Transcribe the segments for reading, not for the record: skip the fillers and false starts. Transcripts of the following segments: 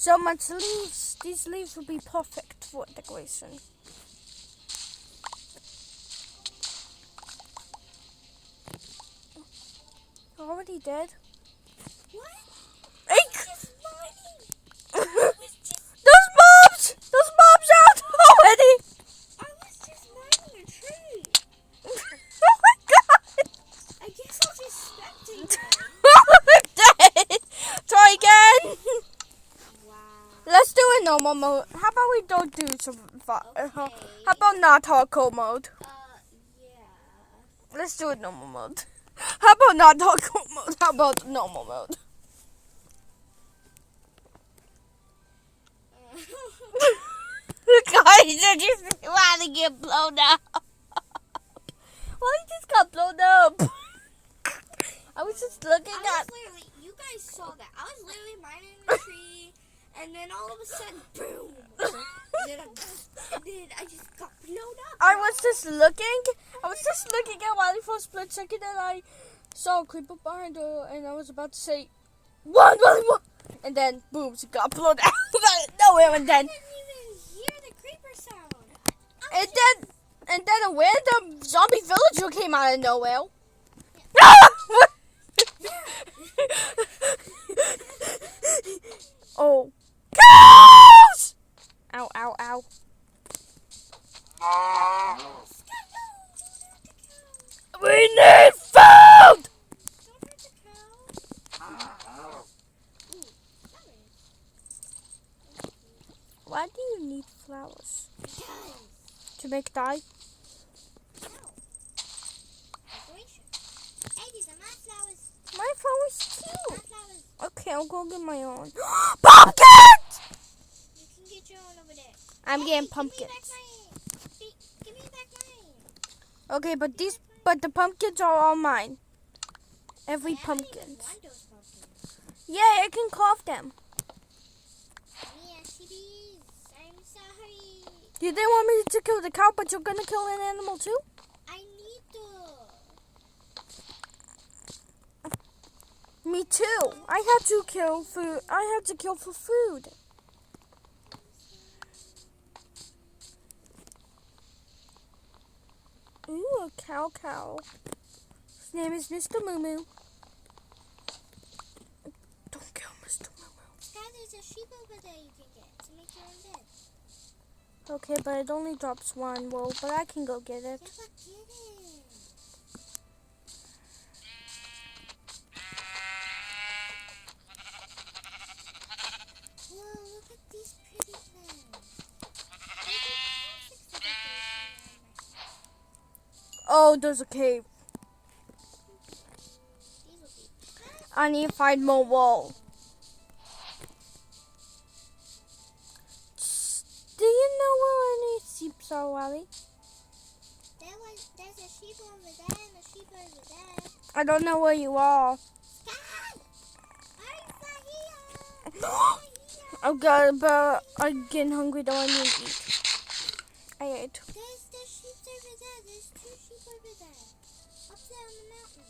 so much leaves. These leaves would be perfect for decoration. Already dead. What? Eek! Those Those mobs out already. I was just mining a tree. Oh my god! I guess I'll just spectate them. Dead. Try again. Wow. Let's do a normal mode. How about we don't do survival? Okay. How about not hardcore mode? Yeah. Let's do a normal mode. How about not hardcore mode? How about normal mode? Guys, I just want to get blown up. Why you just got blown up? I was just looking at. You guys saw that. I was literally mining the tree, and then all of a sudden, boom! and then I just got blown up. I was just looking at Wally for a split second, and I saw a creeper behind her, and I was about to say, "Run, Wally, run!" And then, boom, she got blown out of nowhere, and then. I didn't even hear the creeper sound. And then a random zombie villager came out of nowhere. Oh. Cows! Ow, ow, ow. We need food! Why do you need flowers? To make dye? Hey, these are my flowers. My flowers too. My flowers. Okay, I'll go get my own. Pumpkins! You can get your own over there. I'm getting pumpkins. Give me back mine. Okay, but the pumpkins are all mine. Every I don't pumpkin. even want those pumpkins. Yeah, I can carve them. I'm sorry. You didn't want me to kill the cow, but you're gonna kill an animal too? I need to. Me too. I had to kill food. I had to kill for food. Ooh, a cow. His name is Mr. Moo Moo. Don't kill Mr. Moo Moo. Sky, there's a sheep over there you can get to make your own bed. Okay, but it only drops one wool, but I can go get it. Yeah, but get it. Whoa, look at these pretty plants. Oh, there's a cave. I need to find more wool. Do you know where any sheep are, Wally? There's a sheep over there and a sheep over there. I don't know where you are. Sky! Oh god, but I'm getting hungry, though I need to eat. I ate. There's sheep over there. There's 2 sheep over there. Up there on the mountain.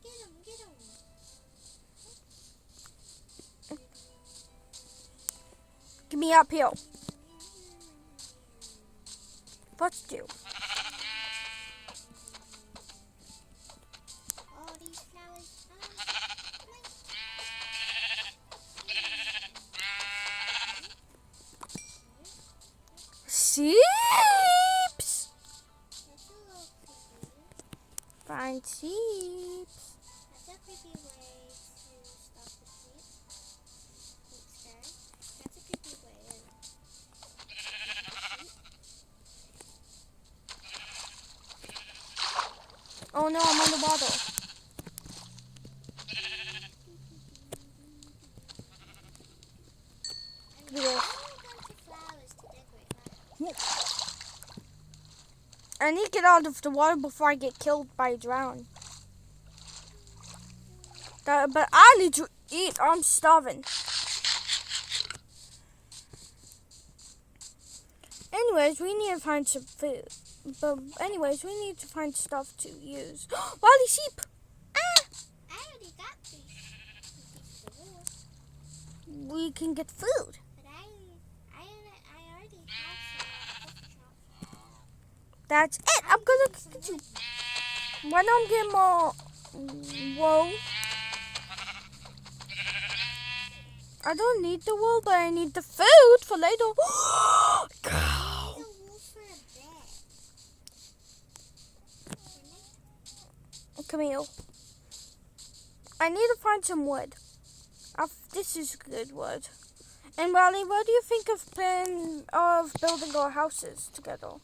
Get them. Get me up here. Let's do. All these flowers. Sheeps! That's a little creepy. Find sheeps. That's a creepy way to stop the sheep. Oops, sorry. That's a creepy way. Oh no, I'm underwater. And there's a whole bunch of flowers to decorate my house. I need to get out of the water before I get killed by a drown. But I need to eat. I'm starving. Anyways, we need to find some food. But anyways, we need to find stuff to use. Wily sheep! Ah! I already got 3 pieces of wool. we can get food. But I already have some. That's it. I'm gonna get you. Why don't get more? Whoa. I don't need the wool, but I need the food for later. Cow. Come here. I need to find some wood. This is good wood. And Riley, what do you think of building our houses together?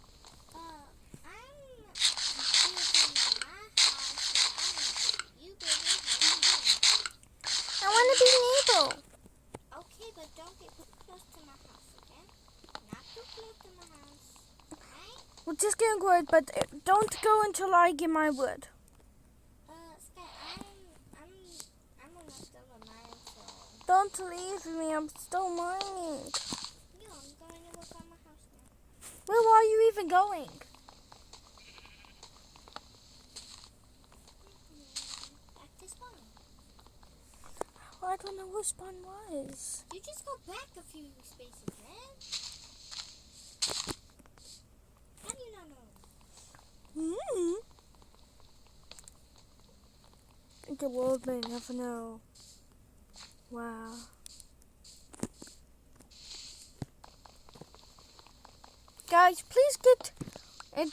I want to be neighbor. Okay, but don't get too close to my house, okay? Not too close to my house, right? We're just getting wood, but don't go until I get my wood. Sky, I'm almost done with mine, so. Don't leave me. I'm still mining. No, I'm going to work on my house now. Where are you even going? Back to spawn. I don't know where spawn was. You just go back a few spaces, man. How do you not know? The world may never know. Wow. Guys, please get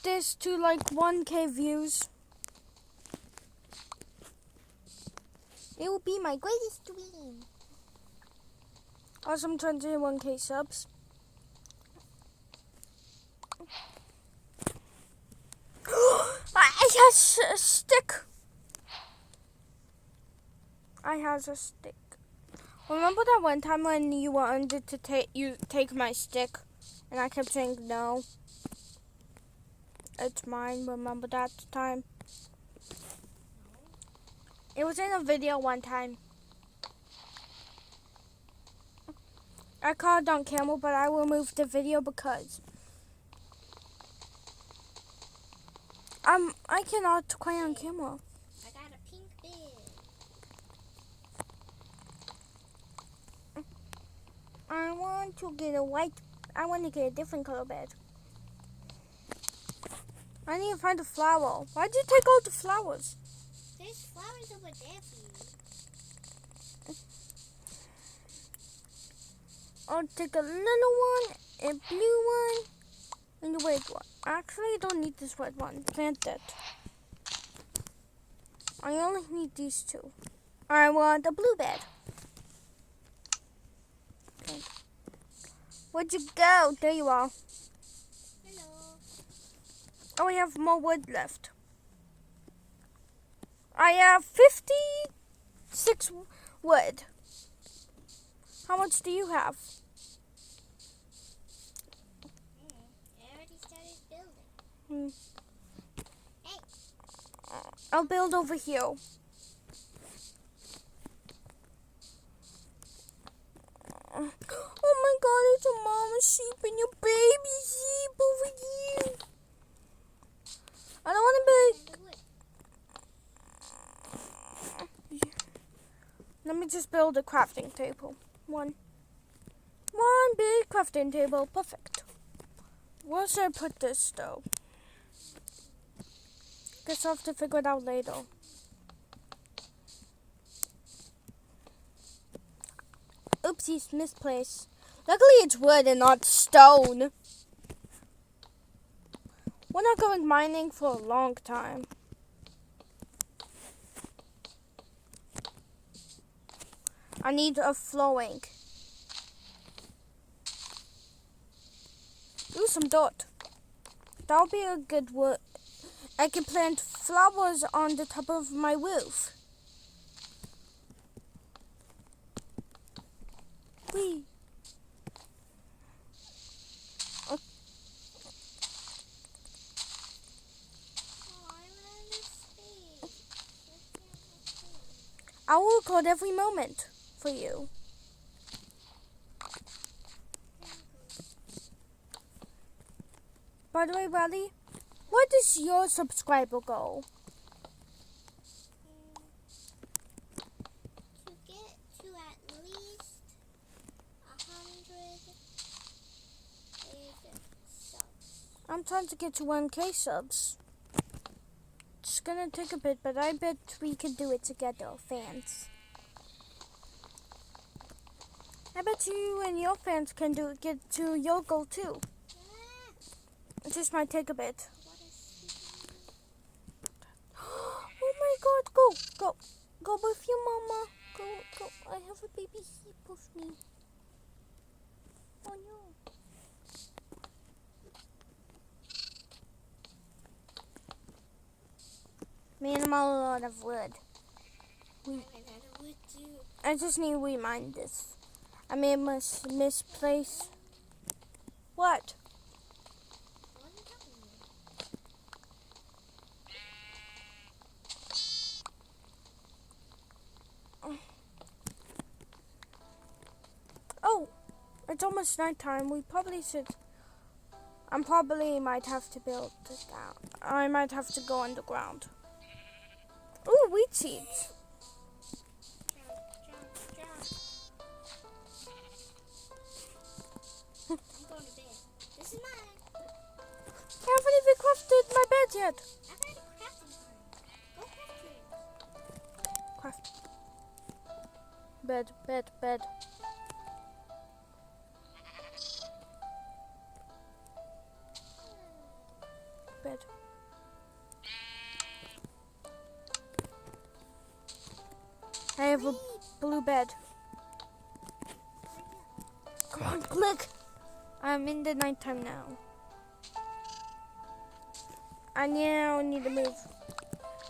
this to like 1K views. It will be my greatest dream. Also, I'm trying to hit 1K subs. I have a stick. I have a stick. Remember that one time when you wanted to take my stick, and I kept saying no? It's mine. Remember that time? It was in a video one time. I caught it on camera, but I removed the video because I cannot cry on camera. I got a pink bed. I want to get a white. I want to get a different color bed. I need to find a flower. Why'd you take all the flowers? There's flowers over there for you. I'll take a little one, a blue one, and a red one. Actually, I don't need this red one. Plant it. I only need these two. I want a blue bed. Okay. Where'd you go? There you are. Hello. Oh, we have more wood left. I have 56 wood. How much do you have? I already started building. Hey. I'll build over here. Oh my god, it's a mama sheep and your baby sheep over here. I don't want to be. Let me just build a crafting table. One big crafting table. Perfect. Where should I put this though? Guess I'll have to figure it out later. Oopsies, misplaced. Luckily it's wood and not stone. We're not going mining for a long time. I need a flowing. Ooh, some dirt. That'll be a good wood. I can plant flowers on the top of my roof. Whee. Oh, I'm in this space. I will record every moment for you. By the way, Riley, what is your subscriber goal? To get to at least I'm trying to get to 1K subs. It's gonna take a bit, but I bet we can do it together, fans. I bet you and your fans can get to your goal too. It just might take a bit. Oh my god, go. Go with your mama. Go. I have a baby sheep with me. Oh no. Man, I'm all out of wood. I just need to remind this. I made a misplace. What? Oh, it's almost nighttime. We probably should. I probably might have to build this down. I might have to go underground. Ooh, wheat seeds. I'm going to bed. This is mine. I haven't even crafted my bed yet. I've already crafted mine. Go craft it. Craft. Bed. Bed. Bed. I have a blue bed. Come on, click. I'm in the nighttime now. I now need to move.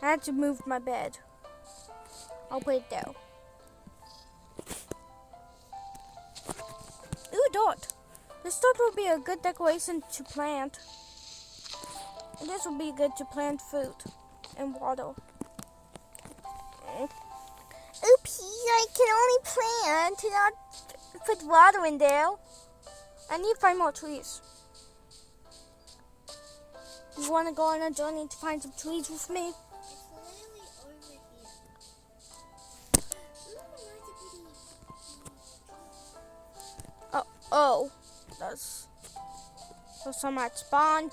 I had to move my bed. I'll put it there. Ooh, dot. This dot will be a good decoration to plant. This will be good to plant food and water. Oopsie, I can only plant and not put water in there. I need 5 more trees. You want to go on a journey to find some trees with me? It's literally over here. Oh, that's so much spawn.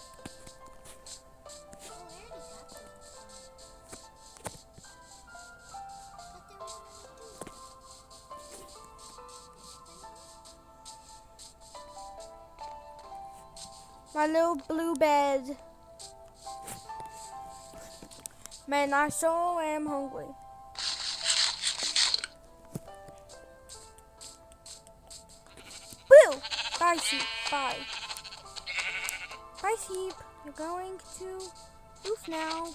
My little blue bed. Man, I so am hungry. Boo! Bye, sheep. Bye. Bye, sheep. You're going to roof now.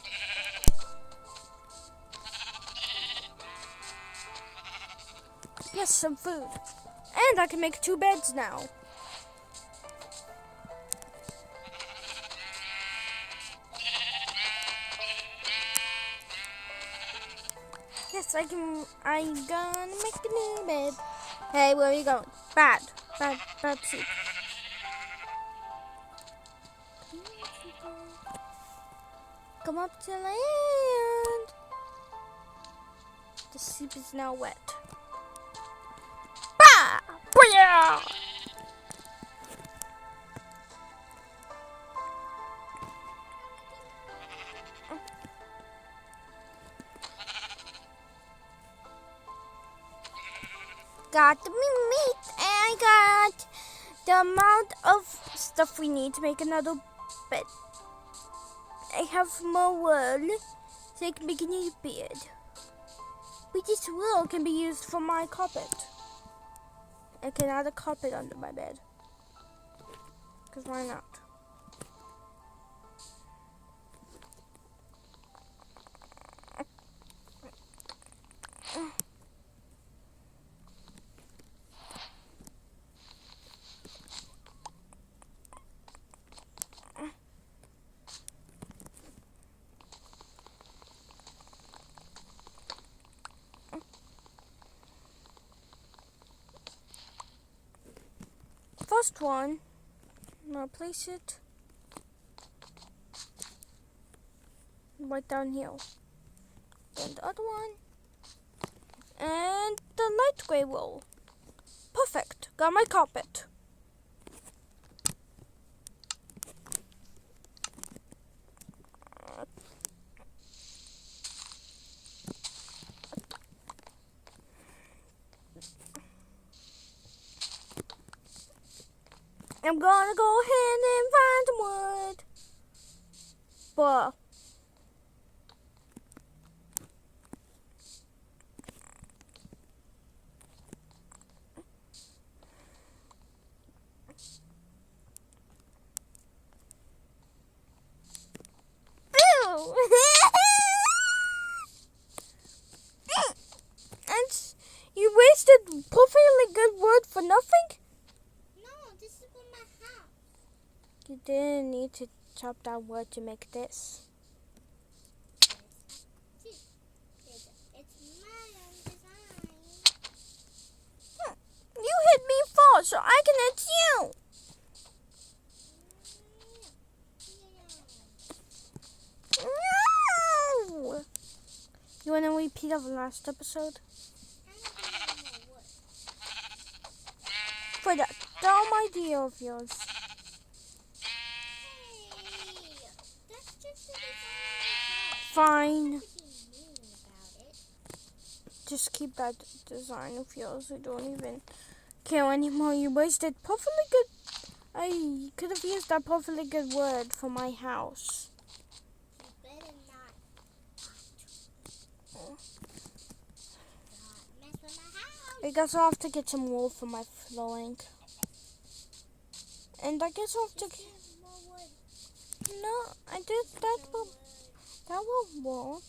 Yes, some food. And I can make 2 beds now. Yes, I'm gonna make a new bed. Hey, where are you going? Bad sheep. Come up to land. The sheep is now wet. Bah! Booyah! Got the meat, and I got the amount of stuff we need to make another bed. I have more wood, so I can make a new bed. But this wood can be used for my carpet. I can add a carpet under my bed. Because why not? First one, I'll place it right down here. Then the other one, and the light gray wool. Perfect. Got my carpet. I'm gonna go ahead and find some wood. But ew. And you wasted perfectly good wood for nothing? No, this is for my house. You didn't need to chop that wood to make this. It's my own design. You hit me first, so I can hit you. No. You want to repeat of the last episode? For that dumb idea of yours. That's just a design. Fine. About it. Just keep that design of yours. I don't even care anymore. You wasted perfectly good. I could have used that perfectly good word for my house. You better not mess with my house. I guess I'll have to get some wool for my flooring. And I guess I'll have to. More wood. No, I did that will work.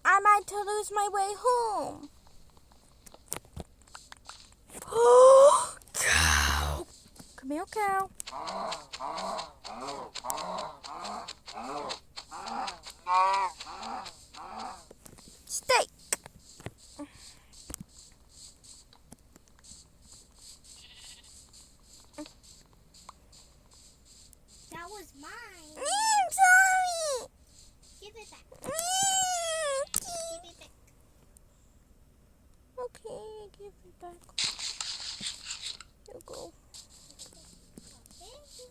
I'm about to lose my way home. Cow. Come here, cow. Steak. That was mine. I'm sorry. Give it back. Mm, Give it back. Okay, give it back. Here you go. Thank you.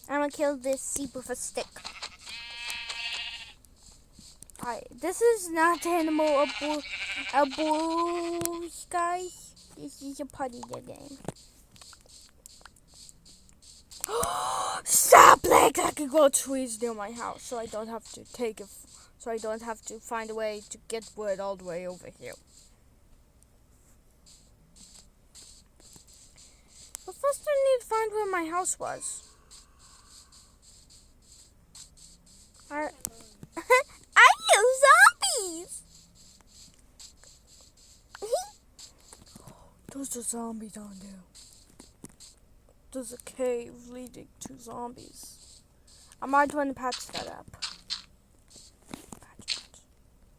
I'm gonna kill this sheep with a stick. Alright, this is not animal abuse, guys. This is a putty game. Stop! Like I can grow trees near my house, so I don't have to so I don't have to find a way to get wood all the way over here. But first I need to find where my house was. Are you zombies? There's a zombie down there. There's a cave leading to zombies. I might want to patch that up.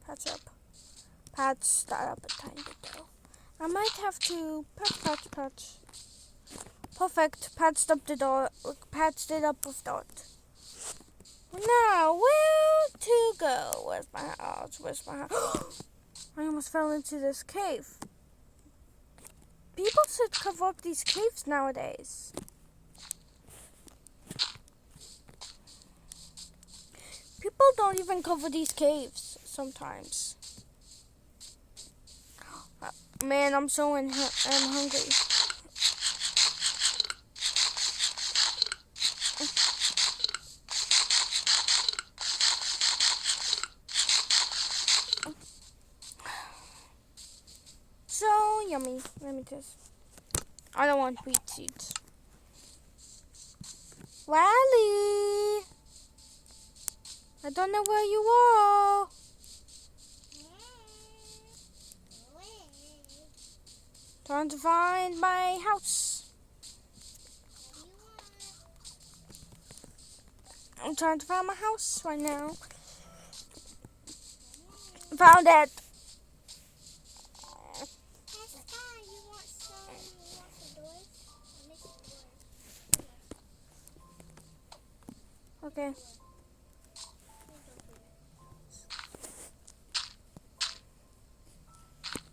Patch up. Patch that up a tiny bit though. I might have to patch. Perfect. Patched up the door. Patched it up with that. Now, where to go? Where's my house? I almost fell into this cave. People should cover up these caves nowadays. People don't even cover these caves sometimes. Man, I'm hungry. So yummy. Let me just. I don't want wheat seeds. Wally! I don't know where you are. Trying to find my house. I'm trying to find my house right now. Found it. Okay.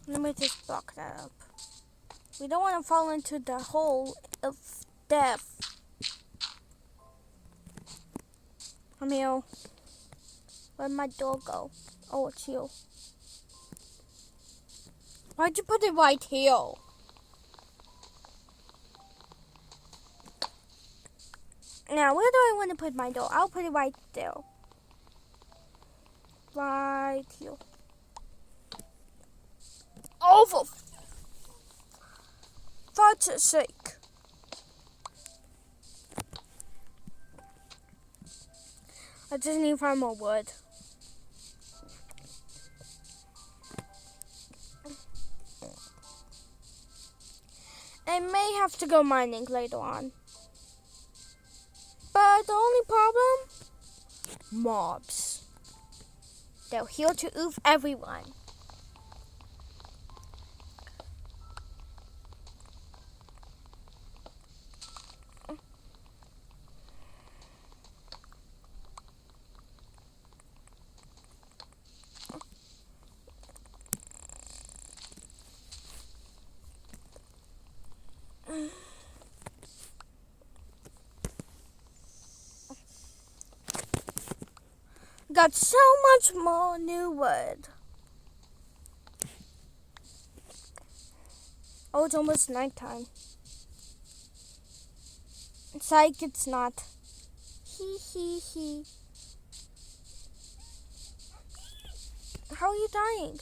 Let me just block that up. We don't want to fall into the hole of death. Come here. Where'd my door go? Oh, it's you. Why'd you put it right here? Now, where do I want to put my door? I'll put it right there. Right here. Oh, for fudge's sake. I just need to find more wood. I may have to go mining later on. But the only problem? Mobs. They're here to oof everyone. Got so much more new wood. Oh, it's almost nighttime. Psych, it's not. Hee hee hee. How are you dying?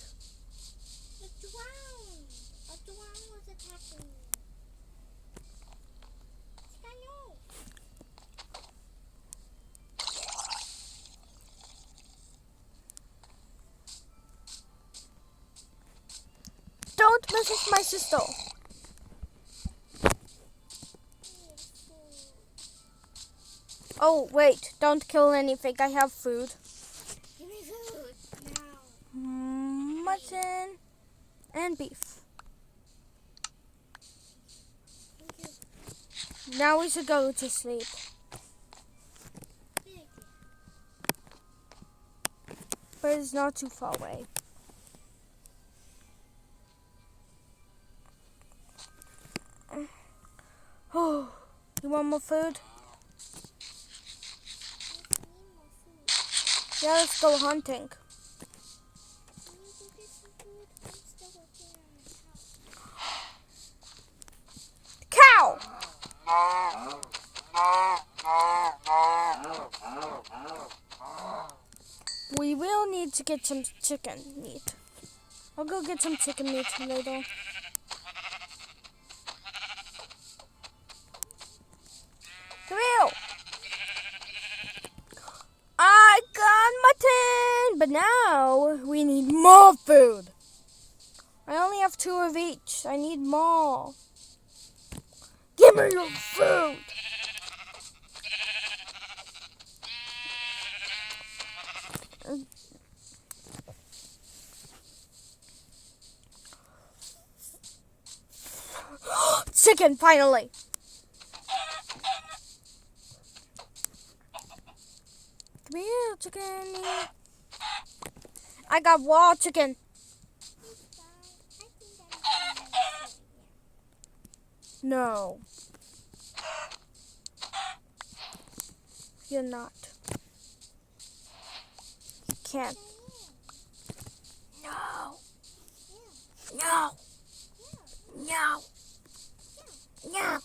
The drown. A drown was attacking me. I know. Don't mess with my sister. Oh, wait. Don't kill anything. I have food. Give me food now. Mutton and beef. Now we should go to sleep. But it's not too far away. Oh, you want more food? Yeah, let's go hunting. Cow! We will need to get some chicken meat. I'll go get some chicken meat later. Come here! I got mutton! But now we need more food. I only have 2 of each. I need more. Give me your food! Chicken, finally! Come here, chicken. I got raw chicken. No. You're not. You can't. No. No. No. No.